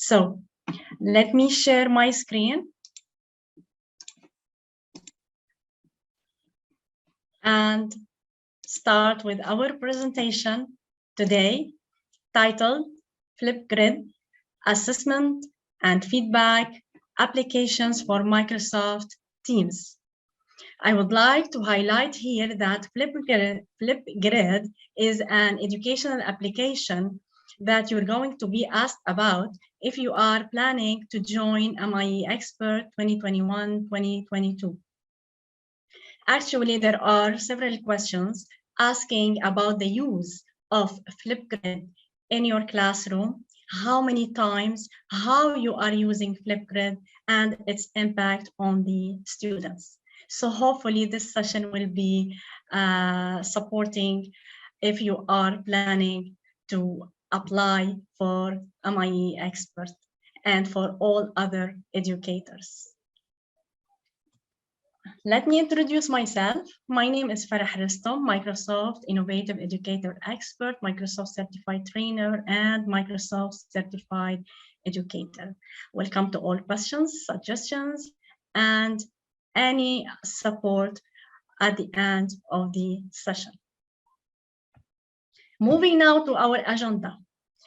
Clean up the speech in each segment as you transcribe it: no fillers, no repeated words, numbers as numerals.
So let me share my screen and start with our presentation today, titled Flipgrid, Assessment and Feedback Applications for Microsoft Teams. I would like to highlight here that Flipgrid is an educational application that you're going to be asked about if you are planning to join MIE Expert 2021-2022. Actually, there are several questions asking about the use of Flipgrid in your classroom, how many times, how you are using Flipgrid, and its impact on the students. So hopefully this session will be supporting if you are planning to apply for MIE Expert and for all other educators. Let me introduce myself. My name is Farah Ristom, Microsoft Innovative Educator Expert, Microsoft Certified Trainer, and Microsoft Certified Educator. Welcome to all questions, suggestions, and any support at the end of the session. Moving now to our agenda.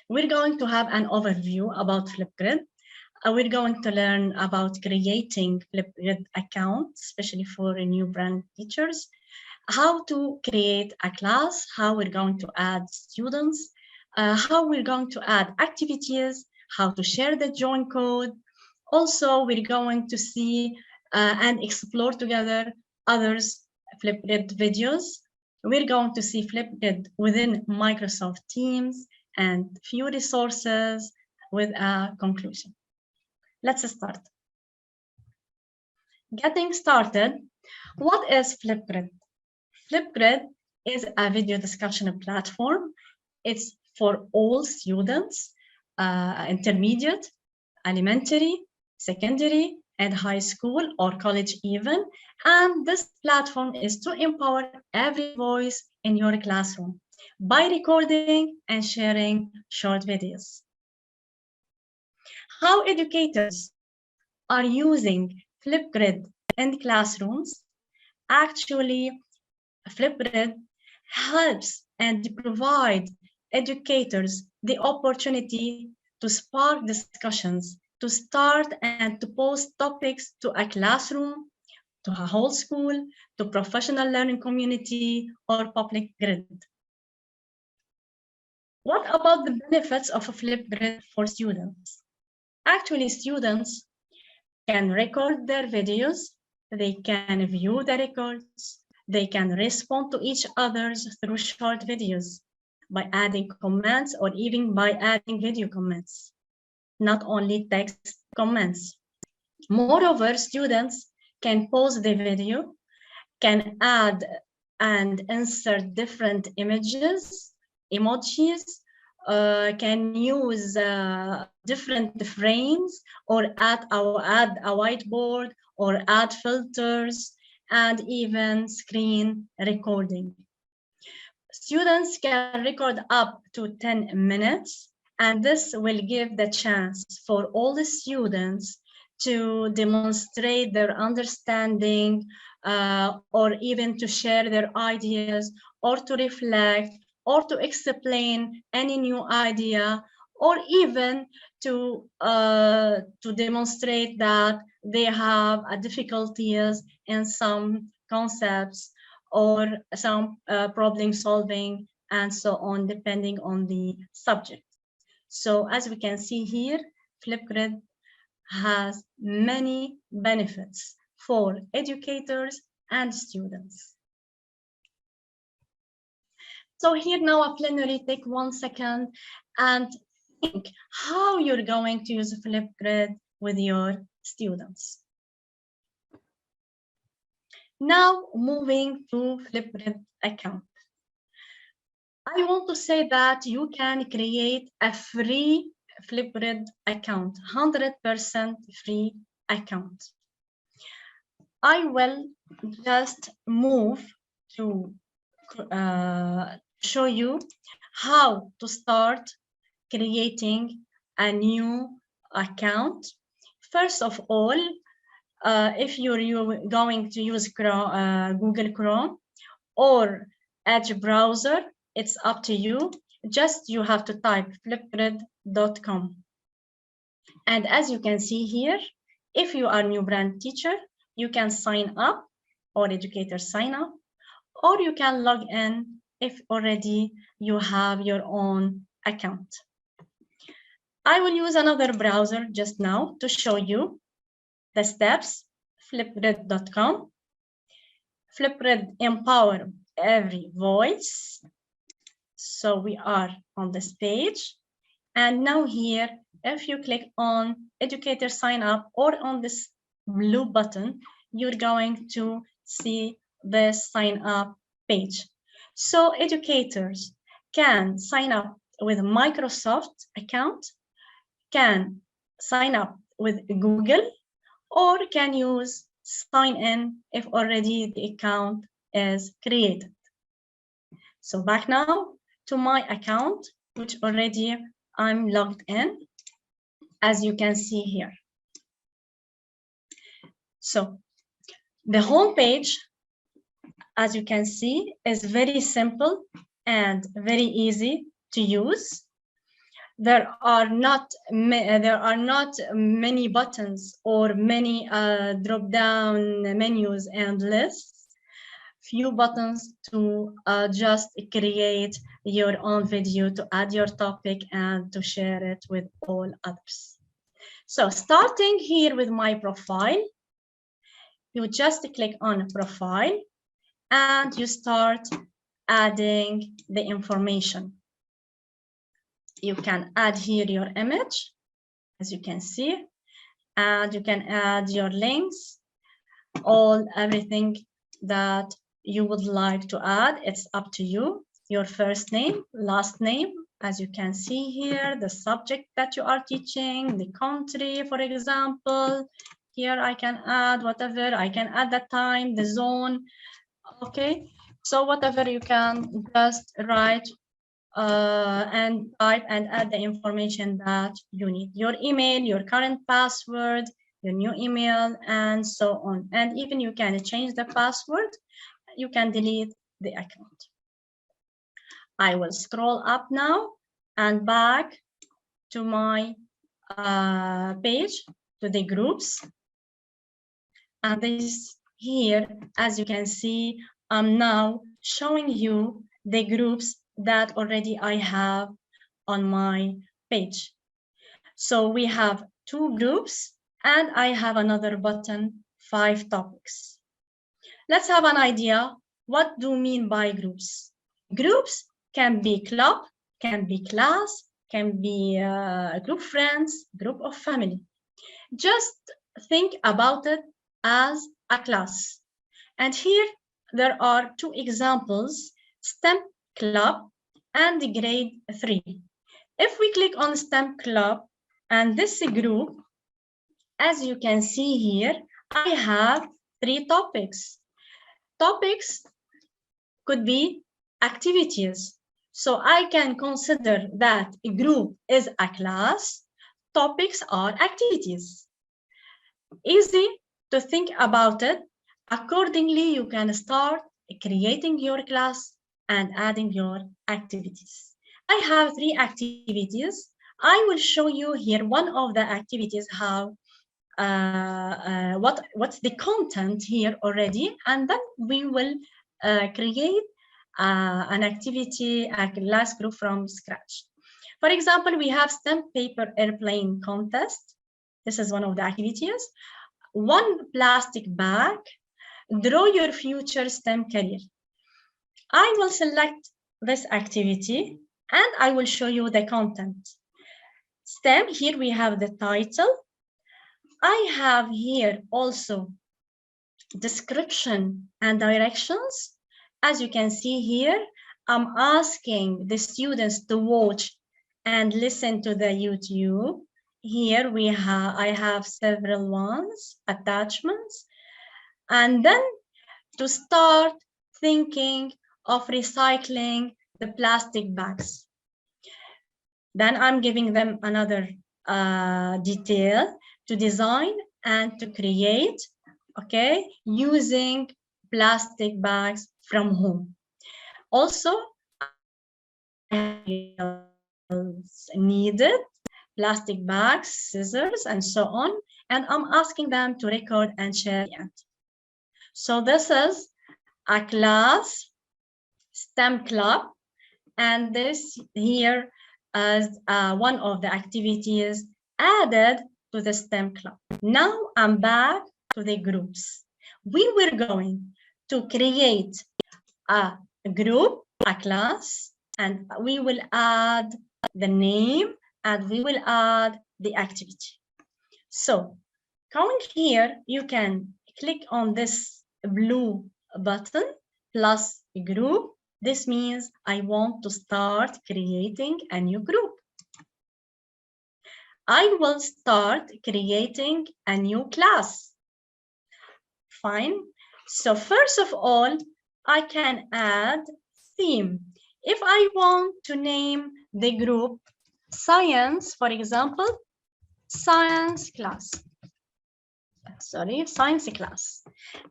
We're going to have an overview about Flipgrid. We're going to learn about creating Flipgrid accounts, especially for new brand teachers, how to create a class, how we're going to add students, how we're going to add activities, how to share the join code. Also, we're going to see and explore together others Flipgrid videos. We're going to see Flipgrid within Microsoft Teams and few resources with a conclusion. Let's start. Getting started, what is Flipgrid? Flipgrid is a video discussion platform. It's for all students, intermediate, elementary, secondary, and high school or college even. And this platform is to empower every voice in your classroom by recording and sharing short videos. How educators are using Flipgrid in classrooms. Actually, Flipgrid helps and provide educators the opportunity to spark discussions, to start and to post topics to a classroom, to a whole school, to professional learning community, or public grid. What about the benefits of a Flipgrid for students? Actually, students can record their videos, they can view the records, they can respond to each other through short videos by adding comments or even by adding video comments, not only text comments. Moreover, students can pause the video, can add and insert different images, emojis, can use different frames or add a whiteboard or add filters and even screen recording. Students can record up to 10 minutes, and this will give the chance for all the students to demonstrate their understanding or even to share their ideas or to reflect or to explain any new idea, or even to demonstrate that they have difficulties in some concepts or some problem solving and so on, depending on the subject. So as we can see here, Flipgrid has many benefits for educators and students. So here now a plenary, take 1 second and think how you're going to use Flipgrid with your students. Now moving to Flipgrid account. I want to say that you can create a free Flipgrid account, 100% free account. I will just move to show you how to start creating a new account. First of all, if you're going to use Google Chrome or Edge browser, it's up to you. Just you have to type flipgrid.com. And as you can see here, if you are a new brand teacher, you can sign up, or educators sign up, or you can log in if already you have your own account. I will use another browser just now to show you the steps. Flipgrid.com. Flipgrid empower every voice. So we are on this page. And now here, if you click on educator sign up or on this blue button, you're going to see this sign up page. So educators can sign up with Microsoft account, can sign up with Google, or can use sign in if already the account is created. So back now to my account, which already I'm logged in, as you can see here. So the home page, as you can see, is very simple and very easy to use. There are not many buttons or many drop-down menus and lists. Few buttons to just create your own video, to add your topic and to share it with all others. So starting here with my profile, you just click on profile and you start adding the information. You can add here your image, as you can see, and you can add your links, everything that you would like to add. It's up to you. Your first name, last name, as you can see here, the subject that you are teaching, the country, for example. Here I can add whatever, I can add the time, the zone. Okay, so whatever you can just write and type and add the information that you need. Your email, your current password, your new email, and so on. And even you can change the password. You can delete the account. I will scroll up now and back to my page, to the groups. And this here, as you can see, I'm now showing you the groups that already I have on my page. So we have 2 groups and I have another button, 5 topics. Let's have an idea. What do you mean by groups? Groups can be club, can be class, can be a group friends, group of family. Just think about it as a class. And here there are 2 examples, STEM club and grade 3. If we click on STEM club and this group, as you can see here, I have 3 topics. Topics could be activities. So I can consider that a group is a class, topics are activities. Easy to think about it. Accordingly, you can start creating your class and adding your activities. I have 3 activities. I will show you here one of the activities, how what's the content here already, and then we will create an activity, a class group from scratch. For example, we have STEM paper airplane contest. This is one of the activities. 1 plastic bag, draw your future STEM career. I will select this activity and I will show you the content. STEM, here we have the title. I have here also description and directions. As you can see here, I'm asking the students to watch and listen to the YouTube. Here I have several ones, attachments, and then to start thinking of recycling the plastic bags. Then I'm giving them another detail to design and to create, okay, using plastic bags from home. Also, needed plastic bags, scissors, and so on, and I'm asking them to record and share it. So this is a class STEM club, and this here as one of the activities added to the STEM club. Now I'm back to the groups. We were going to create a group, a class, and we will add the name and we will add the activity. So coming here, you can click on this blue button plus group. This means I want to start creating a new group. I will start creating a new class. Fine. So first of all, I can add theme. If I want to name the group science, for example, science class. Sorry, science class.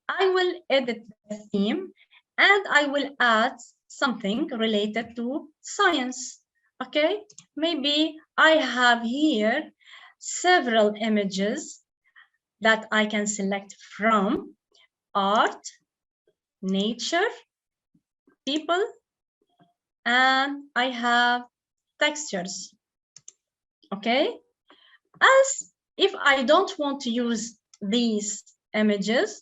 I will edit the theme and I will add something related to science. Okay, maybe I have here several images that I can select from: art, nature, people, and I have textures. Okay, as if I don't want to use these images,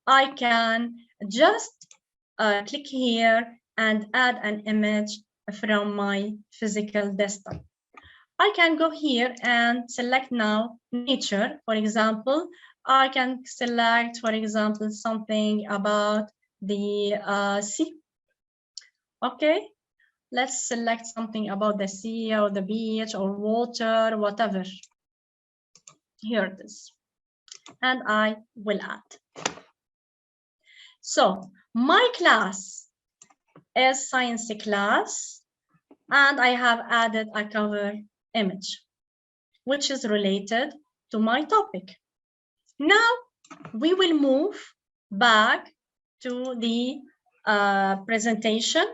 I can just click here and add an image from my physical desktop. I can go here and select now nature. For example, I can select, for example, something about the sea. Okay, let's select something about the sea or the beach or water, whatever. Here it is. And I will add. So my class is science class, and I have added a cover image, which is related to my topic. Now we will move back to the presentation,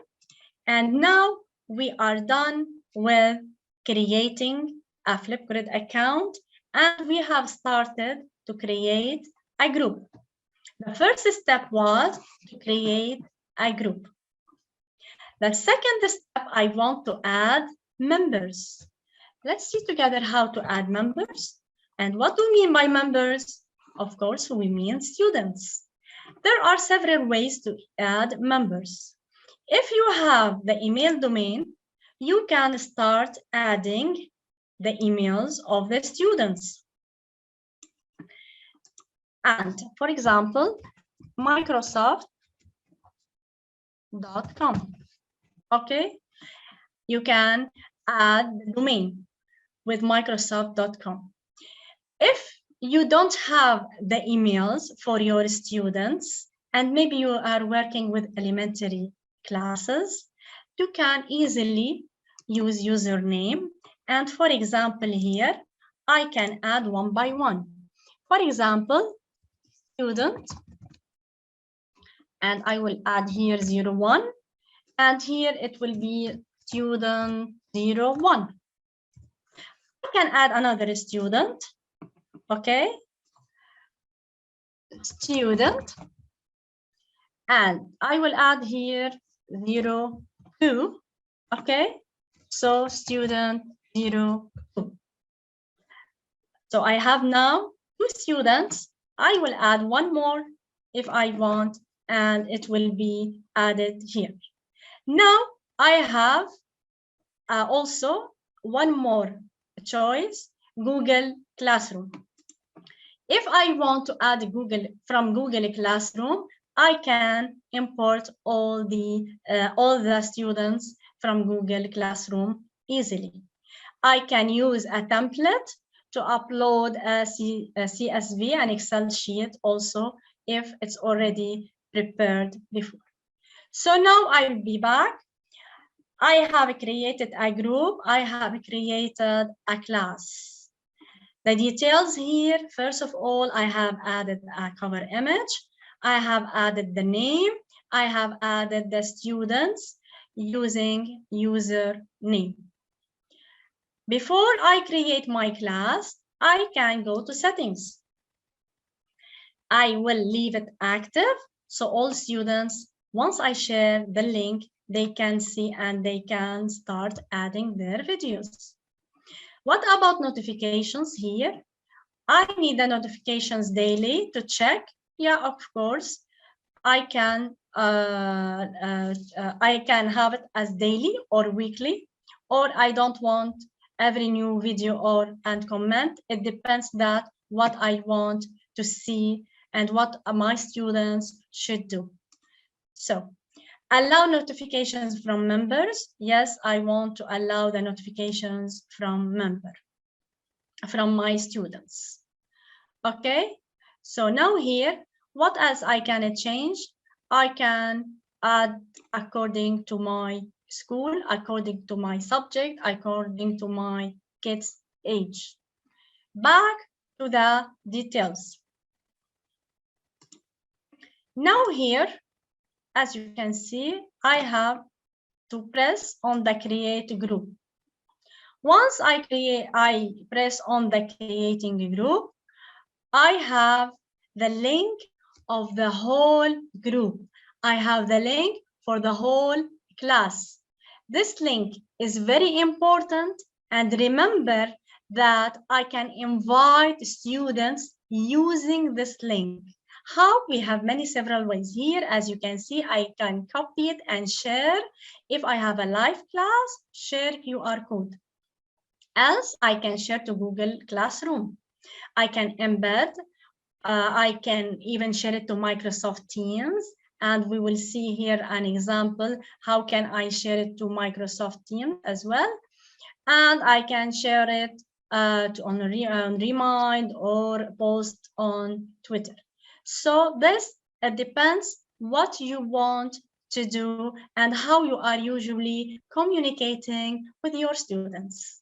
and now we are done with creating a Flipgrid account, and we have started to create a group. The first step was to create a group. The second step, I want to add members. Let's see together how to add members. And what do we mean by members? Of course, we mean students. There are several ways to add members. If you have the email domain, you can start adding the emails of the students. And for example, Microsoft.com. Okay, you can add the domain with Microsoft.com. If you don't have the emails for your students, and maybe you are working with elementary classes, you can easily use username. And for example, here, I can add one by one. For example, student, and I will add here 01, and here it will be student 01. I can add another student, okay, student, and I will add here 02, okay, so student 02. So I have now 2 students. I will add one more if I want, and it will be added here. Now I have also one more choice, Google Classroom. If I want to add from Google Classroom, I can import all the students from Google Classroom easily. I can use a template to upload a CSV, an Excel sheet also, if it's already prepared before. So now I'll be back. I have created a group. I have created a class. The details here, first of all, I have added a cover image. I have added the name. I have added the students using username. Before I create my class, I can go to settings. I will leave it active, so all students, once I share the link, they can see and they can start adding their videos. What about notifications here? I need the notifications daily to check. Yeah, of course, I can have it as daily or weekly, or I don't want every new video and comment. It depends that what I want to see and what my students should do. So allow notifications from members. Yes, I want to allow the notifications from my students. Okay, so now here, what else I can change? I can add according to my school, according to my subject, according to my kids' age. Back to the details. Now here, as you can see, I have to press on the create group. Once I press on the creating group, I have the link of the whole group. I have the link for the whole class. This link is very important, and remember that I can invite students using this link. How? We have several ways here. As you can see, I can copy it and share. If I have a live class, share QR code. Else, I can share to Google Classroom. I can embed. I can even share it to Microsoft Teams, and we will see here an example. How can I share it to Microsoft Teams as well? And I can share it on Remind or post on Twitter. So this depends what you want to do and how you are usually communicating with your students.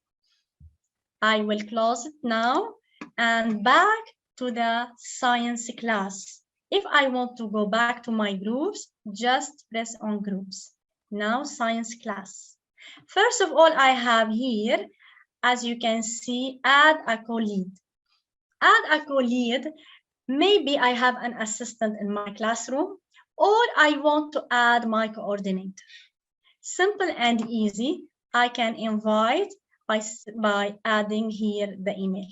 I will close it now and back to the science class. If I want to go back to my groups, just press on groups. Now science class. First of all, I have here, as you can see, add a co-lead. Add a co-lead. Maybe I have an assistant in my classroom, or I want to add my coordinator. Simple and easy. I can invite by adding here the email.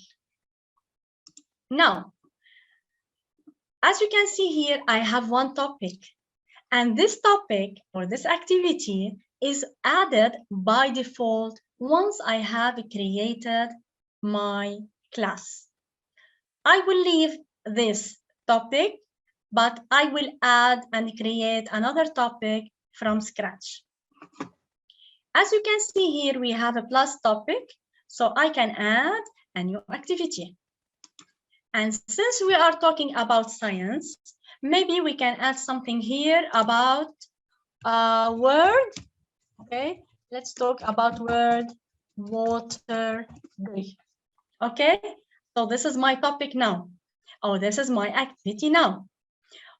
Now, as you can see here, I have one topic, and this topic or this activity is added by default once I have created my class. I will leave this topic, but I will add and create another topic from scratch. As you can see here, we have a plus topic, so I can add a new activity. And since we are talking about science, maybe we can add something here about word. Okay, let's talk about word water day. Okay, so this is my topic now. Oh, this is my activity now.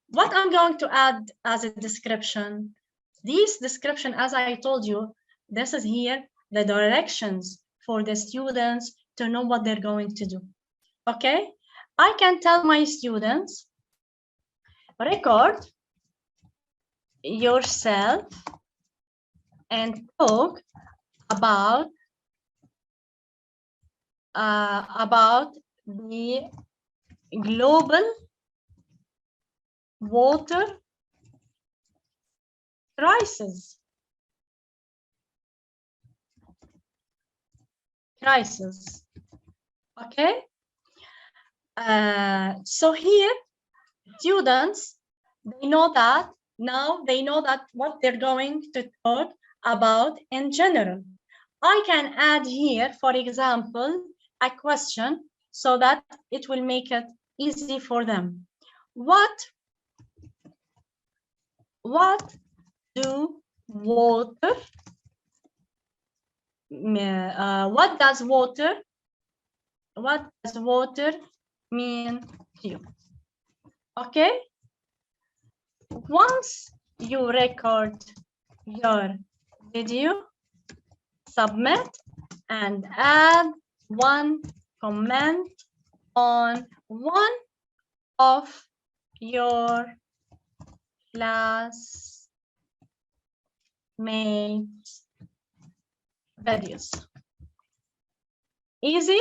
What I'm going to add as a description, this description, as I told you, this is here the directions for the students to know what they're going to do. Okay, I can tell my students, record yourself and talk about the global water crisis. Okay. So here, students, they know that now they know that what they're going to talk about in general. I can add here, for example, a question so that it will make it easy for them. What do water? What does water what does water mean to you? Okay, once you record your video, submit and add one comment on one of your classmates' videos. Easy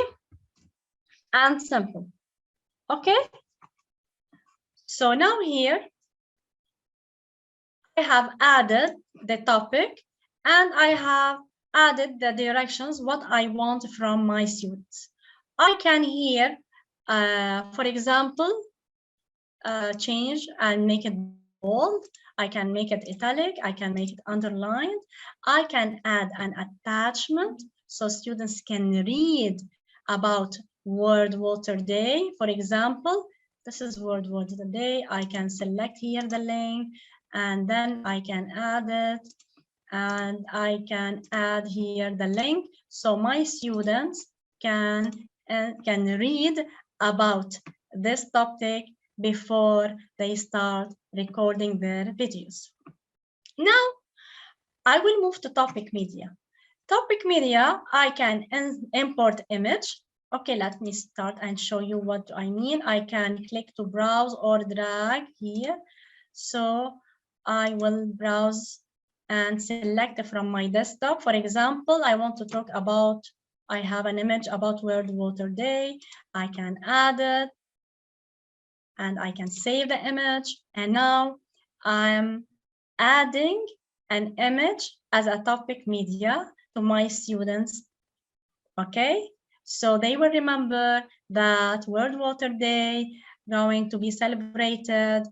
and simple. Okay, so now here I have added the topic and I have added the directions what I want from my students. I can here, for example, change and make it bold. I can make it italic. I can make it underlined. I can add an attachment so students can read about World Water Day. For example, this is World Water Day. I can select here the link and then I can add it and I can add here the link so my students can read about this topic before they start recording their videos. Now, I will move to topic media. Topic media, I can import image. Okay, let me start and show you what I mean. I can click to browse or drag here. So I will browse and select from my desktop. For example, I want to talk about, I have an image about World Water Day. I can add it and I can save the image. And now I'm adding an image as a topic media to my students. Okay, so they will remember that World Water Day going to be celebrated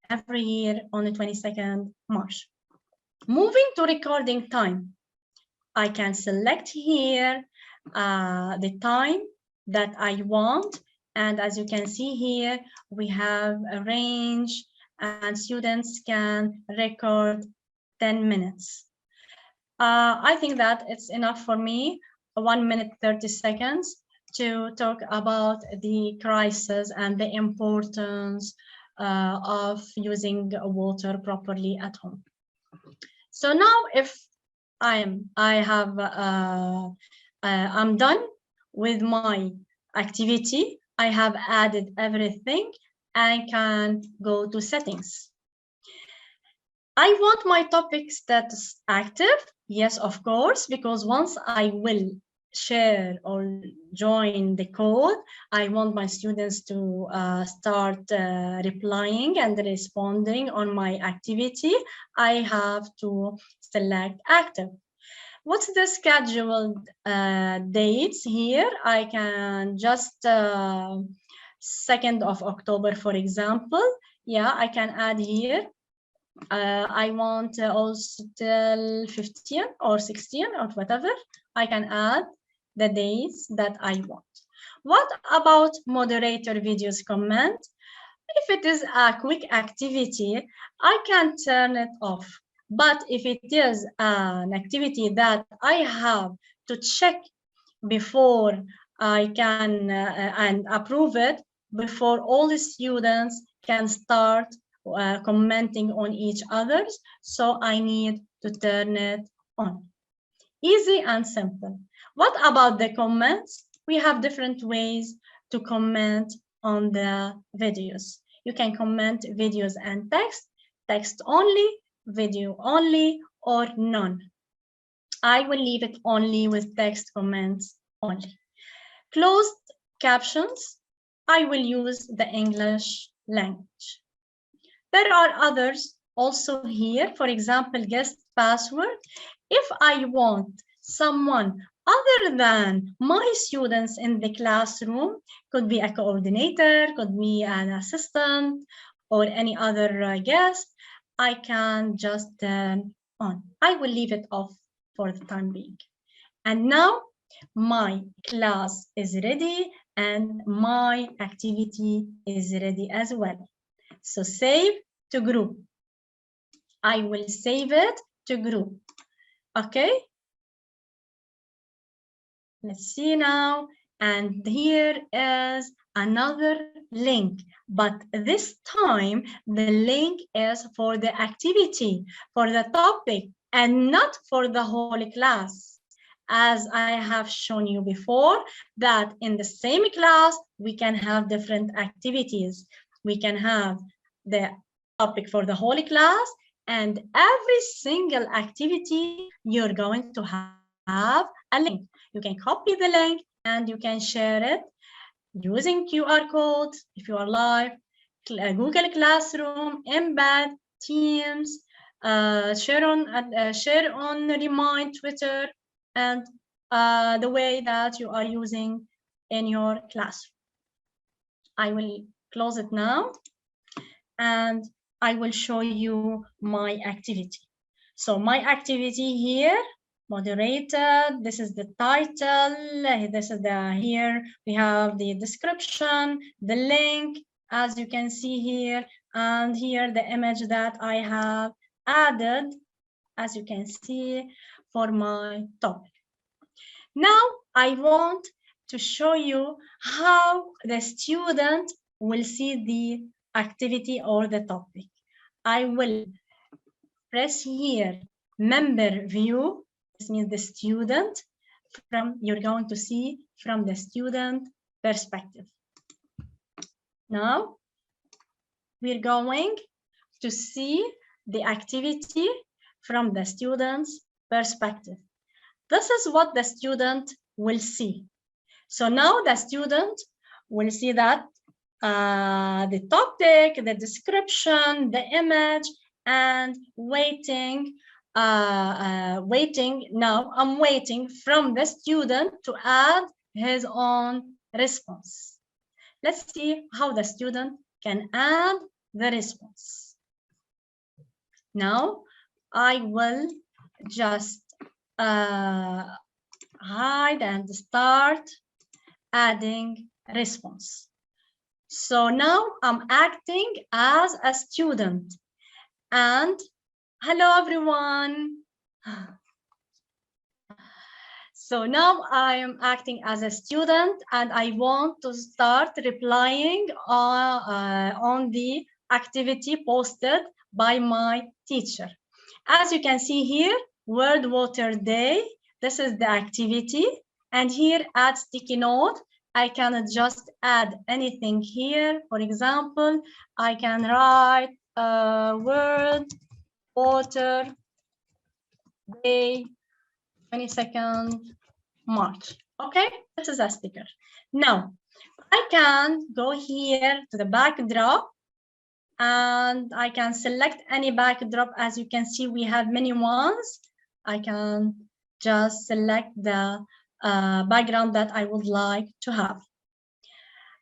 every year on the 22nd March. Moving to recording time, I can select here the time that I want. And as you can see here, we have a range and students can record 10 minutes. I think that it's enough for me, 1 minute 30 seconds to talk about the crisis and the importance of using water properly at home. So now if I'm done with my activity, I have added everything, I can go to settings. I want my topic status active. Yes, of course, because once I will share or join the code, I want my students to start replying and responding on my activity. I have to select active. What's the scheduled dates here? I can just 2nd of October, for example. Yeah, I can add here. I want also till 15 or 16 or whatever. I can add the days that I want. What about moderator videos comment? If it is a quick activity, I can turn it off. But if it is an activity that I have to check before I can and approve it, before all the students can start commenting on each other's, so I need to turn it on. Easy and simple. What about the comments? We have different ways to comment on the videos. You can comment videos and text only, video only, or none. I will leave it only with text comments only. Closed captions, I will use the English language. There are others also here, for example, guest password. If I want someone other than my students in the classroom, could be a coordinator, could be an assistant, or any other guest, I can just turn on. I will leave it off for the time being. And now my class is ready and my activity is ready as well. So save to group. I will save it to group. Okay. Let's see now And here is another link, but this time the link is for the activity, for the topic, and not for the whole class. As I have shown you before, that in the same class, we can have different activities. We can have the topic for the whole class, and every single activity, you're going to have a link. You can copy the link and you can share it using QR code if you are live, Google Classroom, Embed, Teams, share on Remind, Twitter, and the way that you are using in your classroom. I will close it now, and I will show you my activity. So my activity here, moderator, this is the title, this is here we have the description, the link, as you can see here, and here the image that I have added, as you can see, for my topic. Now I want to show you how the student will see the activity or the topic. I will press here member view. This means the student, you're going to see from the student perspective. Now we're going to see the activity from the student's perspective. This is what the student will see. So now the student will see that the topic, the description, the image, and waiting. Now I'm waiting from the student to add his own response. Let's see how the student can add the response. Now I will just hide and start adding response. So now I'm acting as a student, and hello everyone. So now I am acting as a student, and I want to start replying on the activity posted by my teacher. As you can see here, World Water Day, this is the activity, and here at sticky note, I can just add anything here. For example, I can write World Water Day 22nd March. Okay, this is a sticker. Now, I can go here to the backdrop, and I can select any backdrop. As you can see, we have many ones. I can just select the background that I would like to have.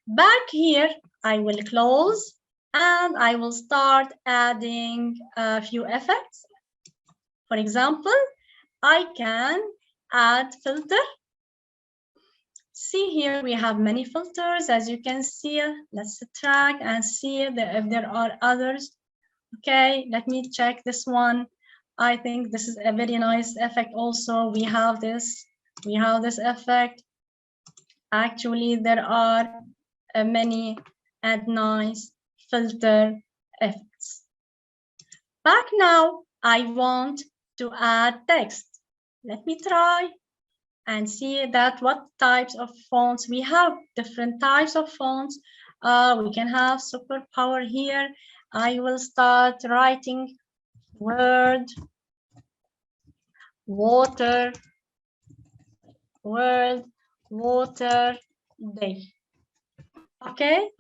Back here, I will close, and I will start adding a few effects. For example, I can add filter. See here, we have many filters, as you can see. Let's track and see if there are others. Okay, let me check this one. I think this is a very nice effect also. We have this effect. Actually, there are many and nice filter effects. Back now, I want to add text. Let me try and see that what types of fonts we have. Different types of fonts. We can have superpower here. I will start writing World Water Day. Okay.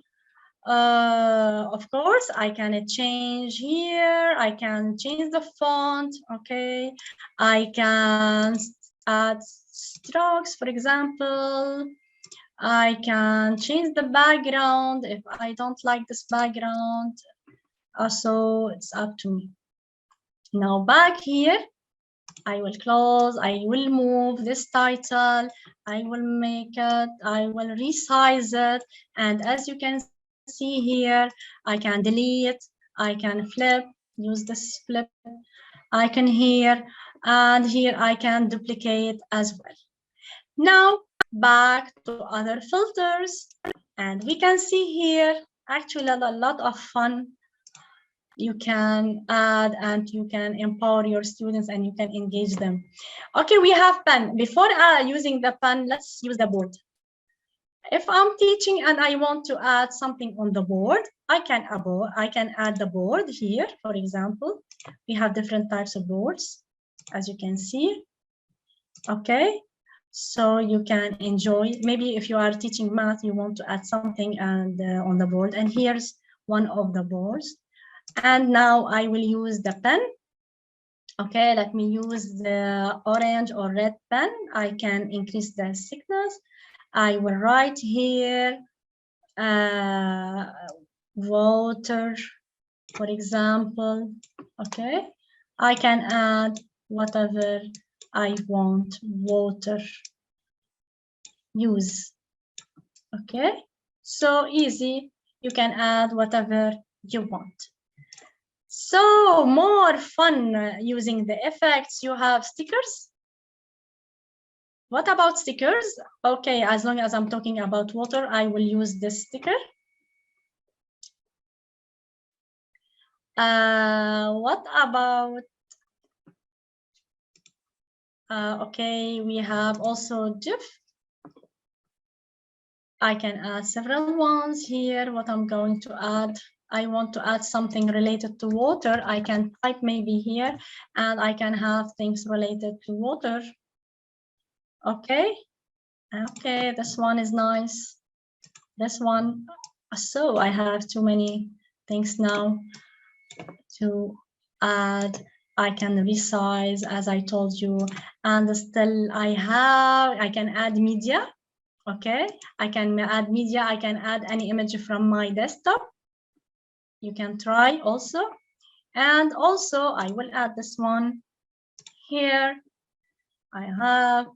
Of course, I can change here. I can change the font. Okay. I can add strokes, for example. I can change the background if I don't like this background. Also, it's up to me. Now back here, I will close, I will move this title, I will make it, I will resize it, and as you can see here, I can delete, I can flip, use this flip icon here, and here I can duplicate as well. Now back to other filters, and we can see here actually a lot of fun you can add, and you can empower your students and you can engage them. Okay, we have pen. Before using the pen, let's use the board. If I'm teaching and I want to add something on the board, I can add the board here. For example, we have different types of boards, as you can see. Okay, so you can enjoy. Maybe if you are teaching math, you want to add something and on the board. And here's one of the boards. And now I will use the pen. Okay, let me use the orange or red pen. I can increase the thickness. I will write here water, for example. Okay, I can add whatever I want, water, use. Okay, so easy. You can add whatever you want. So more fun using the effects. You have stickers. What about stickers? Okay, as long as I'm talking about water, I will use this sticker. What about, okay, we have also GIF. I can add several ones here. What I'm going to add, I want to add something related to water. I can type maybe here, and I can have things related to water. Okay, okay, this one is nice. This one, so I have too many things now to add. I can resize, as I told you, and still I can add media. Okay, I can add media. I can add any image from my desktop. You can try also. And also I will add this one here. I have,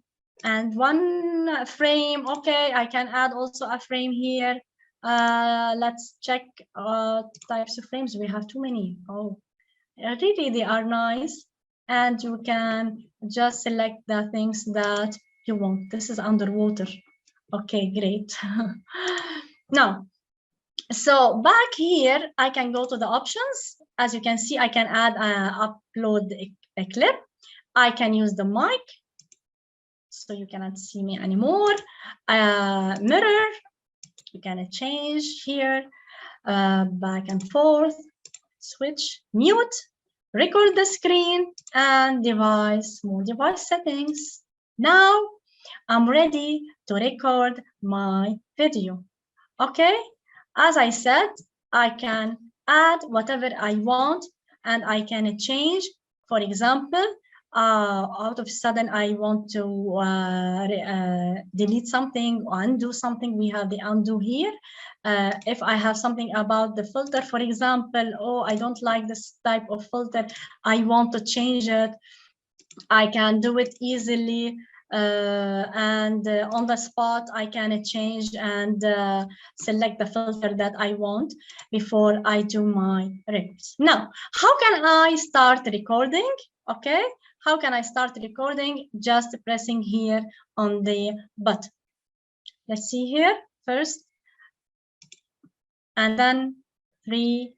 and one frame. Okay, I can add also a frame here. Let's check types of frames. We have too many. Oh, really, they are nice. And you can just select the things that you want. This is underwater. Okay, great. Now, so back here, I can go to the options. As you can see, I can add, upload a clip. I can use the mic, so you cannot see me anymore. Mirror, you can change here, back and forth, switch, mute, record the screen, and more device settings. Now I'm ready to record my video. Okay, as I said, I can add whatever I want, and I can change. For example, out of sudden I want to delete something, undo something. We have the undo here. If I have something about the filter, for example, oh, I don't like this type of filter, I want to change it, I can do it easily. And on the spot, I can change and select the filter that I want before I do my records. Now, how can I start recording? Okay, how can I start recording? Just pressing here on the button. Let's see here first, and then 3,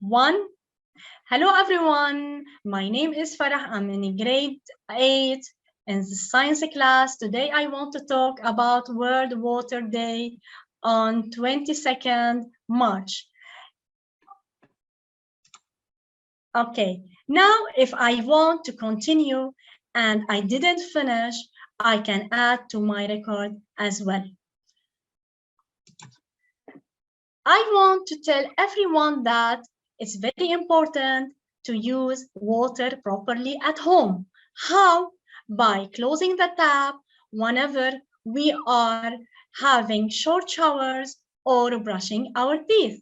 1. Hello everyone, my name is Farah. I'm in grade 8 in the science class. Today I want to talk about World Water Day on 22nd March. Okay, now if I want to continue and I didn't finish, I can add to my record as well. I want to tell everyone that it's very important to use water properly at home. How? By closing the tap whenever we are having short showers or brushing our teeth.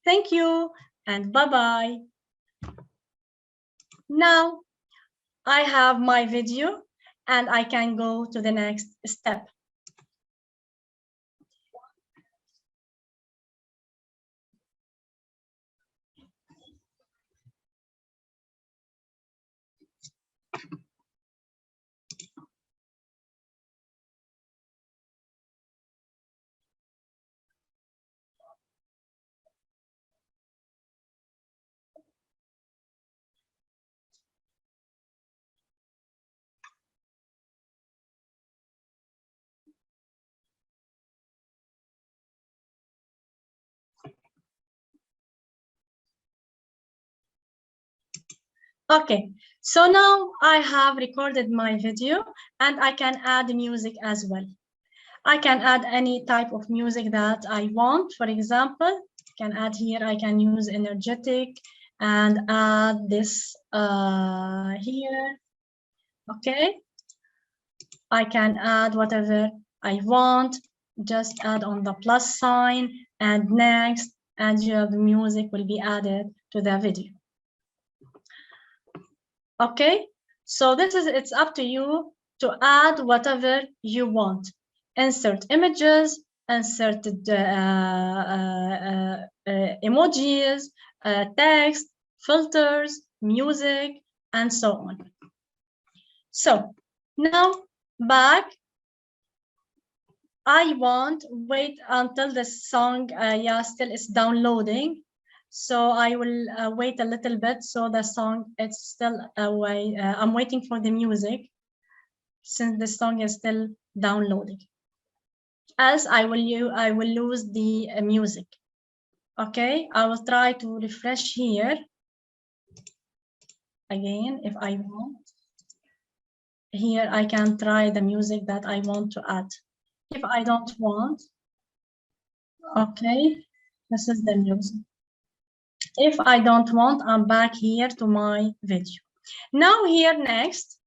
Thank you and bye-bye. Now I have my video and I can go to the next step. Okay, so now I have recorded my video and I can add music as well. I can add any type of music that I want. For example, I can add here, I can use energetic and add this here. Okay, I can add whatever I want, just add on the plus sign and next, and your music will be added to the video. Okay, so it's up to you to add whatever you want. Insert images, insert emojis, text, filters, music, and so on. So now back, I want wait until the song still is downloading. So I will wait a little bit. So the song it's still away. I'm waiting for the music since the song is still downloading. Else I will lose the music. Okay, I will try to refresh here again if I want. Here I can try the music that I want to add. If I don't want, okay, this is the music. If I don't want, I'm back here to my video. Now here next,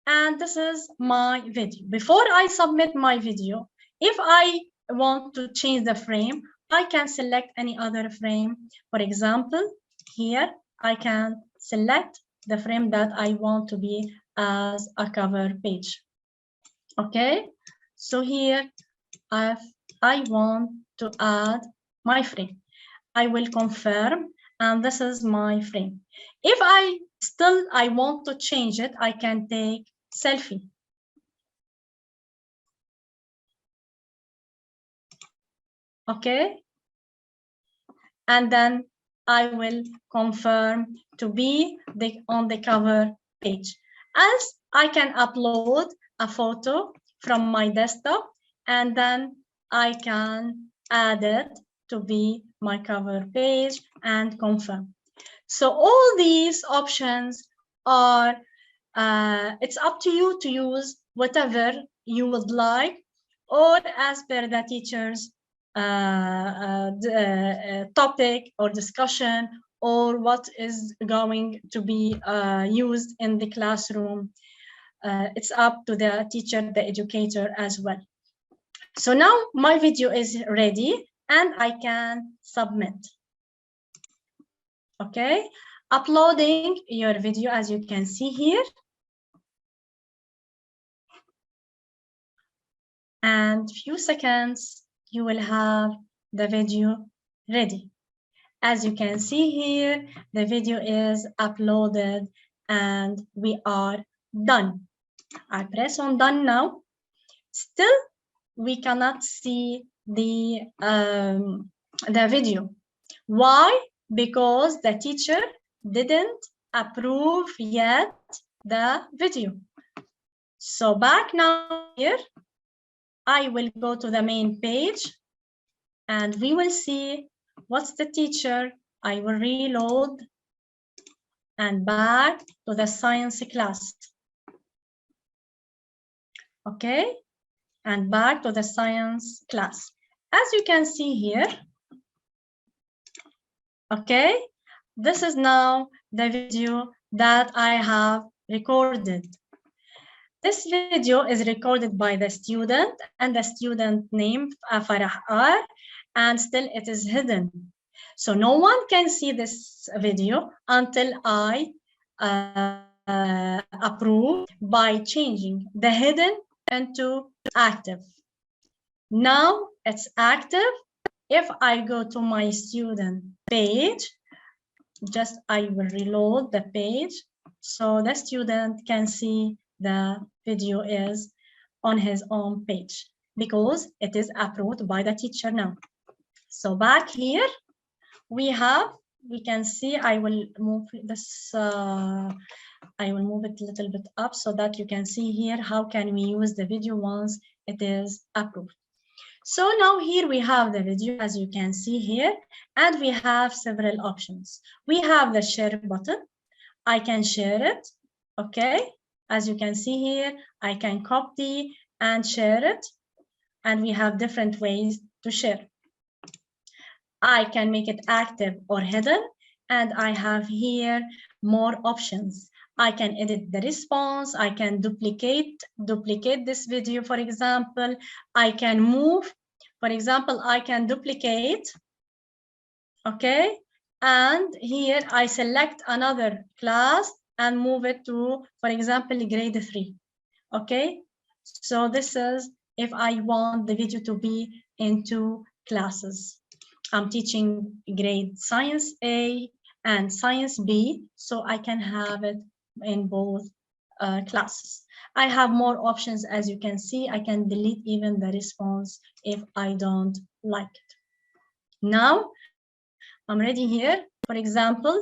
and this is my video. Before I submit my video, if I want to change the frame, I can select any other frame. For example, here I can select the frame that I want to be as a cover page. Okay, so here if I want to add my frame, I will confirm, and this is my frame. If I want to change it, I can take selfie. Okay, and then I will confirm to be on the cover page. As I can upload a photo from my desktop, and then I can add it to be my cover page and confirm. So all these options are, it's up to you to use whatever you would like, or as per the teacher's topic or discussion, or what is going to be used in the classroom. It's up to the teacher, the educator as well. So now my video is ready and I can submit. Okay, uploading your video as you can see here. And few seconds, you will have the video ready. As you can see here, the video is uploaded and we are done. I press on done now. Still, we cannot see the video. Why? Because the teacher didn't approve yet the video. So back now here, I will go to the main page and we will see what's the teacher. I will reload and back to the science class. Okay, and back to the science class. As you can see here, okay, this is now the video that I have recorded. This video is recorded by the student and the student name Farah R, and still it is hidden. So no one can see this video until I approve by changing the hidden into active. Now it's active. If I go to my student page, just I will reload the page so the student can see the video is on his own page because it is approved by the teacher now. So back here we can see, I will move this, I will move it a little bit up so that you can see here how can we use the video once it is approved. So now here we have the video as you can see here, and we have several options. We have the share button. I can share it, okay? As you can see here, I can copy and share it, and we have different ways to share. I can make it active or hidden, and I have here more options. I can edit the response, I can duplicate this video, for example. I can move, for example, I can duplicate, okay? And here I select another class and move it to, for example, grade 3, okay? So this is if I want the video to be in 2 classes. I'm teaching grade Science A and Science B, so I can have it in both classes. I have more options, as you can see. I can delete even the response if I don't like it. Now, I'm ready here. For example,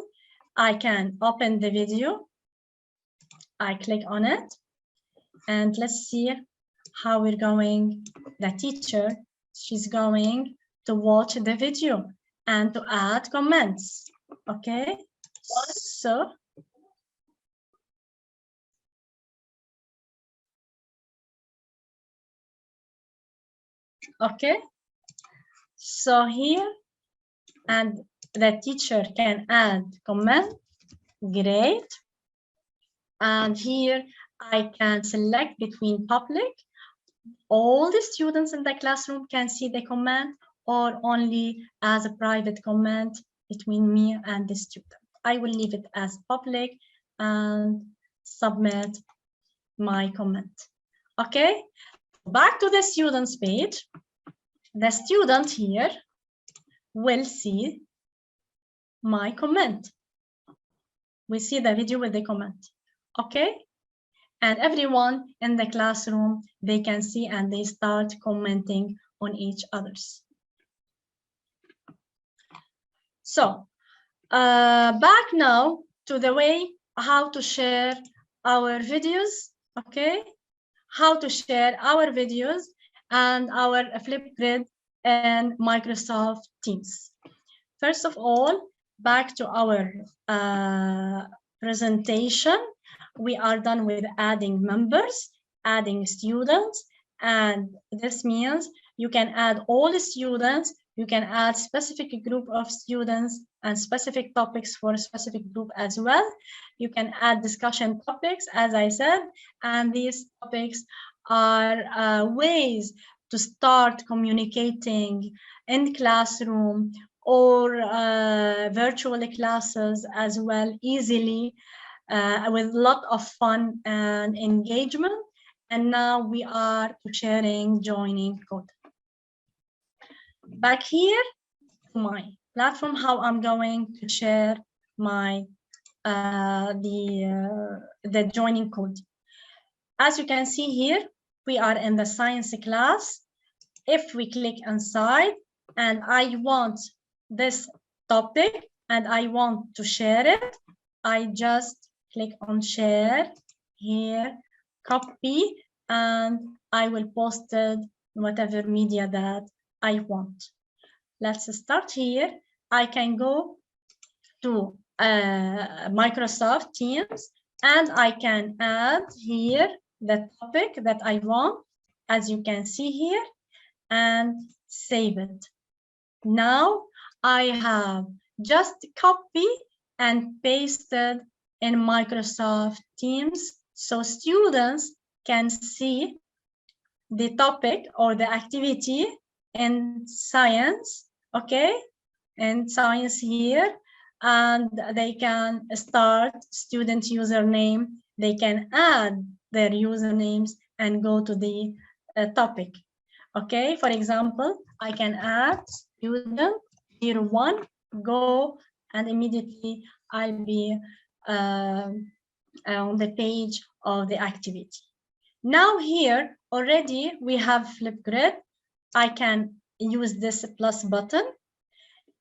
I can open the video. I click on it, and let's see how we're going. The teacher, she's going to watch the video and to add comments, okay? So, okay, so here, and the teacher can add comment, great. And here I can select between public. All the students in the classroom can see the comment, or only as a private comment between me and the student. I will leave it as public and submit my comment. Okay, back to the students page. The student here will see my comment. We see the video with the comment. Okay, and everyone in the classroom, they can see and they start commenting on each other's. So back now to the way how to share our videos, okay? How to share our videos and our Flipgrid and Microsoft Teams. First of all, back to our presentation. We are done with adding members, adding students, and this means you can add all the students, you can add specific group of students and specific topics for a specific group as well. You can add discussion topics, as I said, and these topics are ways to start communicating in classroom or virtual classes as well, easily, with a lot of fun and engagement. And now we are sharing joining code. Back here, my platform, how I'm going to share my the joining code. As you can see here, we are in the science class. If we click inside and I want this topic and I want to share it, I just click on share here, copy, and I will post it in whatever media that I want. Let's start here. I can go to Microsoft Teams and I can add here the topic that I want, as you can see here, and save it. Now I have just copy and pasted in Microsoft Teams, so students can see the topic or the activity in science, okay, in science here, and they can start student username, they can add their usernames and go to the topic. Okay, for example, I can add student 01, go, and immediately I'll be on the page of the activity. Now here already we have Flipgrid. I can use this plus button,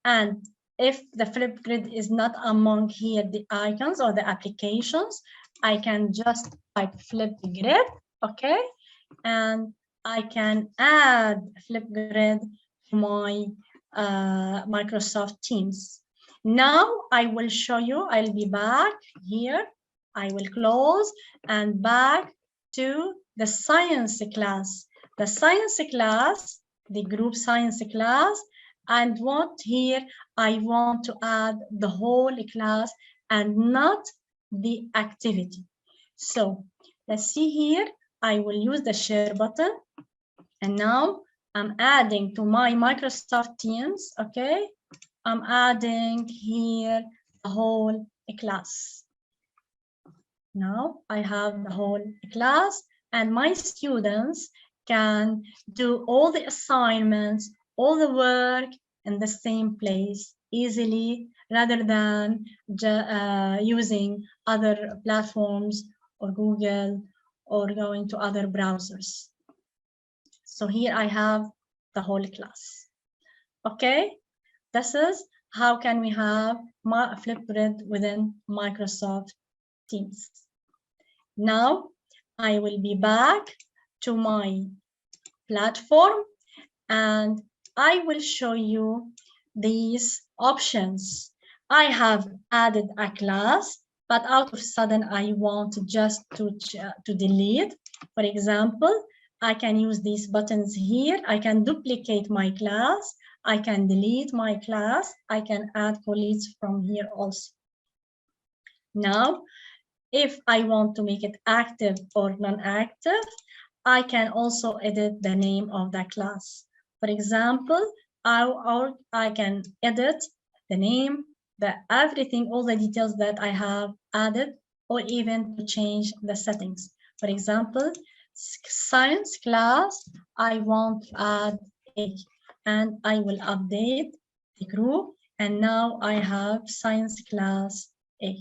and if the Flipgrid is not among here the icons or the applications, I can just type Flipgrid, okay, and I can add Flipgrid to my Microsoft Teams. Now I will show you, I'll be back here. I will close and back to the science class. The science class, the group science class, and what here, I want to add the whole class and not the activity. So let's see here, I will use the share button. And now I'm adding to my Microsoft Teams, okay? I'm adding here the whole class. Now I have the whole class and my students can do all the assignments, all the work in the same place easily rather than using other platforms or Google or going to other browsers. So here I have the whole class. Okay, this is how can we have Flipgrid within Microsoft Teams. Now I will be back to my platform and I will show you these options. I have added a class, but out of sudden I want just to delete. For example, I can use these buttons here. I can duplicate my class. I can delete my class. I can add colleagues from here also. Now, if I want to make it active or non-active, I can also edit the name of the class. For example, I can edit the name, everything, all the details that I have added, or even to change the settings. For example, science class, I want to add A, and I will update the group, and now I have science class A.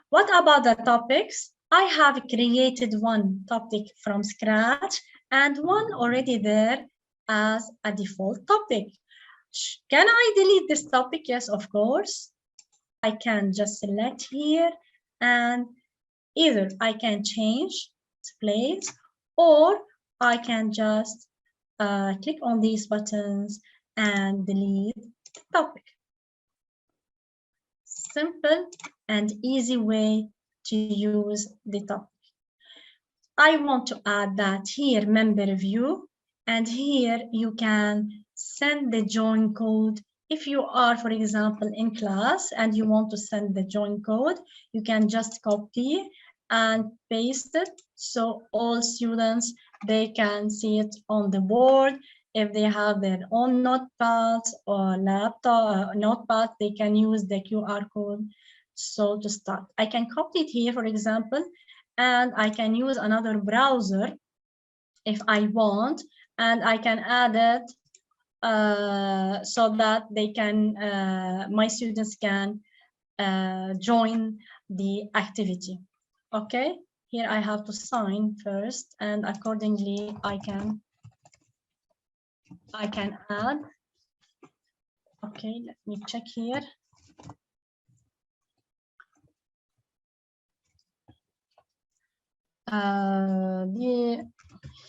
What about the topics? I have created one topic from scratch and one already there as a default topic. Can I delete this topic? Yes, of course. I can just select here and either I can change its place or I can just click on these buttons and delete the topic. Simple and easy way to use the topic. I want to add that here member view, and here you can send the join code. If you are, for example, in class and you want to send the join code, you can just copy and paste it so all students, they can see it on the board. If they have their own notepads or laptop notepad, they can use the QR code. So to start, I can copy it here, for example, and I can use another browser if I want, and I can add it so that they can, my students can join the activity. Okay, here I have to sign first, and accordingly I can add. Okay, let me check here.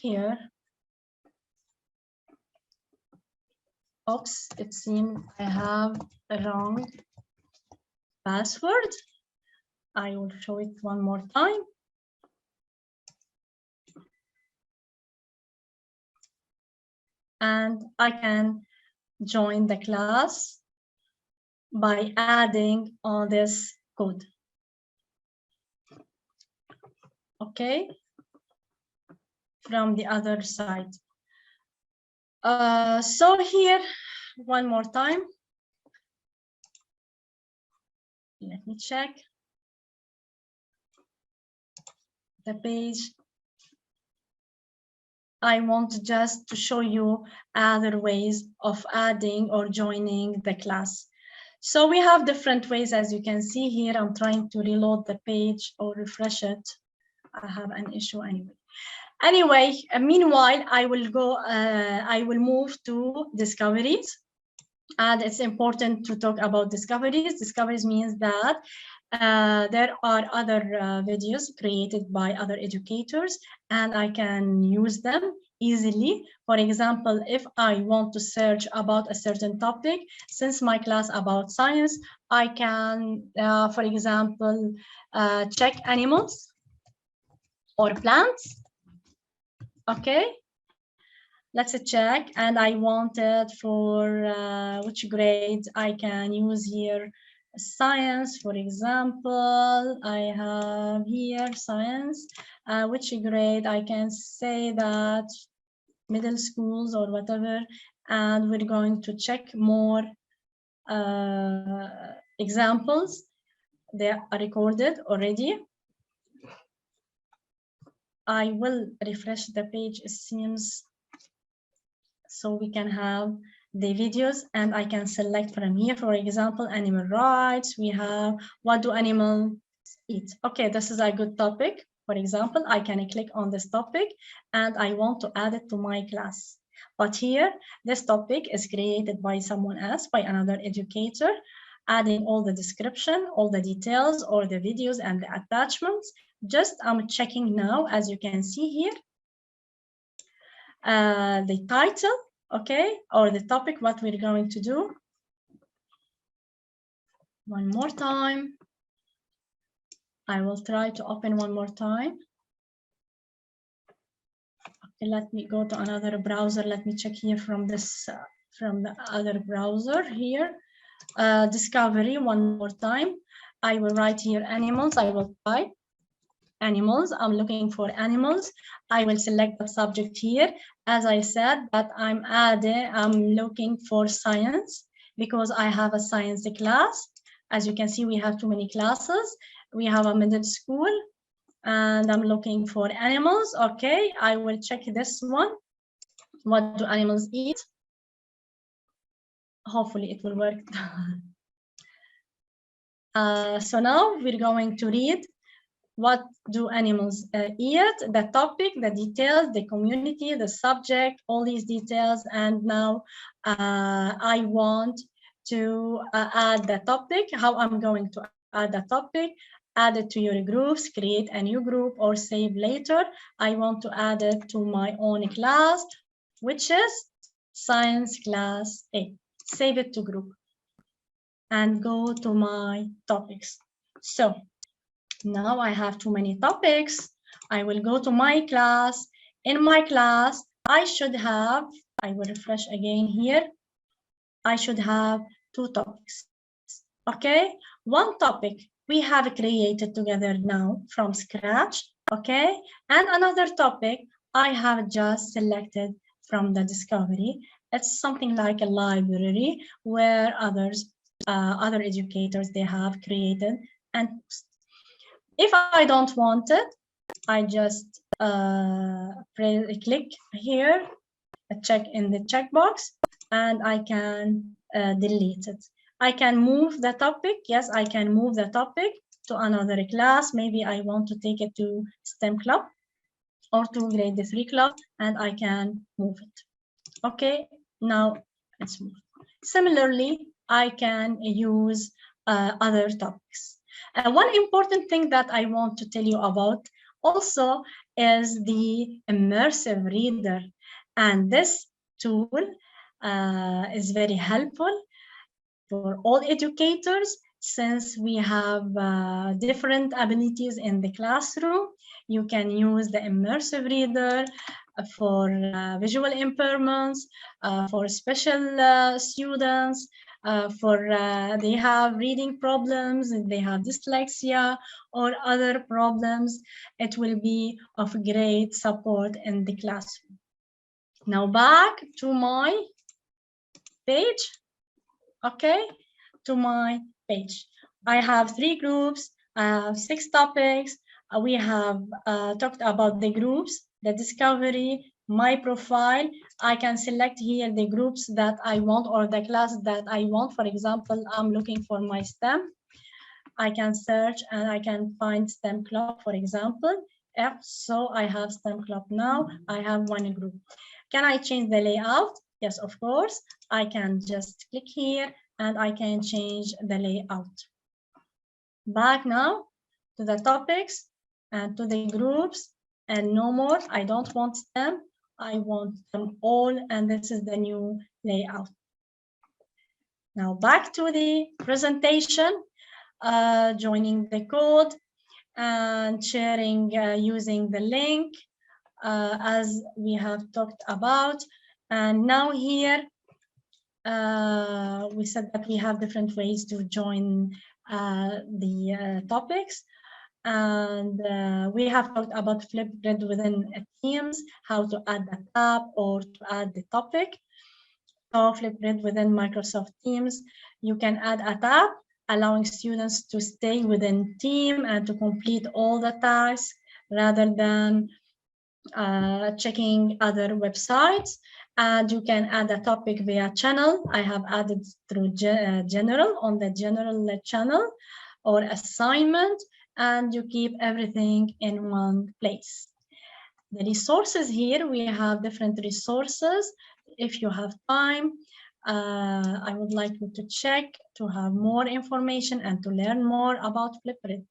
Here, oops, it seems I have a wrong password. I will show it one more time. And I can join the class by adding on this code. Okay, from the other side. So here, one more time. Let me check the page. I want just to show you other ways of adding or joining the class. So we have different ways, as you can see here. I'm trying to reload the page or refresh it. I have an issue anyway. Anyway, meanwhile, I will move to discoveries. And it's important to talk about discoveries. Discoveries means that There are other videos created by other educators, and I can use them easily. For example, if I want to search about a certain topic, since my class about science, I can, for example, check animals or plants. Okay, let's check. And I wanted for which grade I can use here. Science, for example, I have here science, which grade I can say that middle schools or whatever, and we're going to check more examples. They are recorded already. I will refresh the page, it seems, so we can have the videos, and I can select from here, for example, animal rights. We have what do animals eat. Okay, this is a good topic. For example, I can click on this topic and I want to add it to my class. But here, this topic is created by someone else, by another educator, adding all the description, all the details, or the videos and the attachments. Just I'm checking now, as you can see here, the title, okay, or the topic, what we're going to do. One more time. I will try to open one more time. Okay, let me go to another browser. Let me check here from this, from the other browser here. Discovery, one more time. I will write here animals. I will type animals. I'm looking for animals. I will select the subject here. As I said, that I'm looking for science because I have a science class. As you can see, we have too many classes. We have a middle school, and I'm looking for animals. Okay, I will check this one. What do animals eat? Hopefully it will work. So now we're going to read what do animals eat, the topic, the details, the community, the subject, all these details. And now I want to add the topic, how I'm going to add the topic, add it to your groups, create a new group, or save later. I want to add it to my own class, which is Science Class A. Save it to group and go to my topics. So now I have too many topics. I will go to my class. In my class, I should have, I will refresh again here. I should have 2 topics. Okay, one topic we have created together now from scratch. Okay, and another topic I have just selected from the discovery. It's something like a library where other educators, they have created and if I don't want it, I just click here, check in the checkbox, and I can delete it. I can move the topic. Yes, I can move the topic to another class. Maybe I want to take it to STEM club or to grade 3 club, and I can move it. Okay, now let's move. Similarly, I can use other topics. One important thing that I want to tell you about also is the Immersive Reader. And this tool is very helpful for all educators since we have different abilities in the classroom. You can use the Immersive Reader for visual impairments, for special students, they have reading problems, they have dyslexia or other problems. It will be of great support in the classroom. Now back to my page. Okay, to my page. I have 3 groups, I have 6 topics. We have talked about the groups, the discovery, my profile. I can select here the groups that I want or the class that I want. For example, I'm looking for my STEM. I can search and I can find STEM club, for example. So I have STEM club now. I have 1 group. Can I change the layout? Yes, of course. I can just click here and I can change the layout. Back now to the topics and to the groups, and no more. I don't want them. I want them all, and this is the new layout. Now back to the presentation, joining the code and sharing using the link as we have talked about. And now here, we said that we have different ways to join the topics. And we have talked about Flipgrid within Teams, how to add the tab or to add the topic. So Flipgrid within Microsoft Teams, you can add a tab, allowing students to stay within team and to complete all the tasks rather than checking other websites. And you can add a topic via channel. I have added through general on the general channel or assignment, and you keep everything in one place. The resources here, we have different resources. If you have time, I would like you to check to have more information and to learn more about Flipgrid.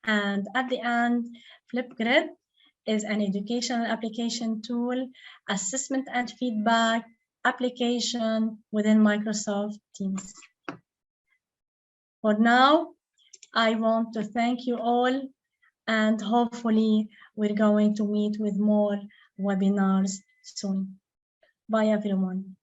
And at the end, Flipgrid is an educational application tool, assessment and feedback application within Microsoft Teams. For now, I want to thank you all, and hopefully we're going to meet with more webinars soon. Bye everyone.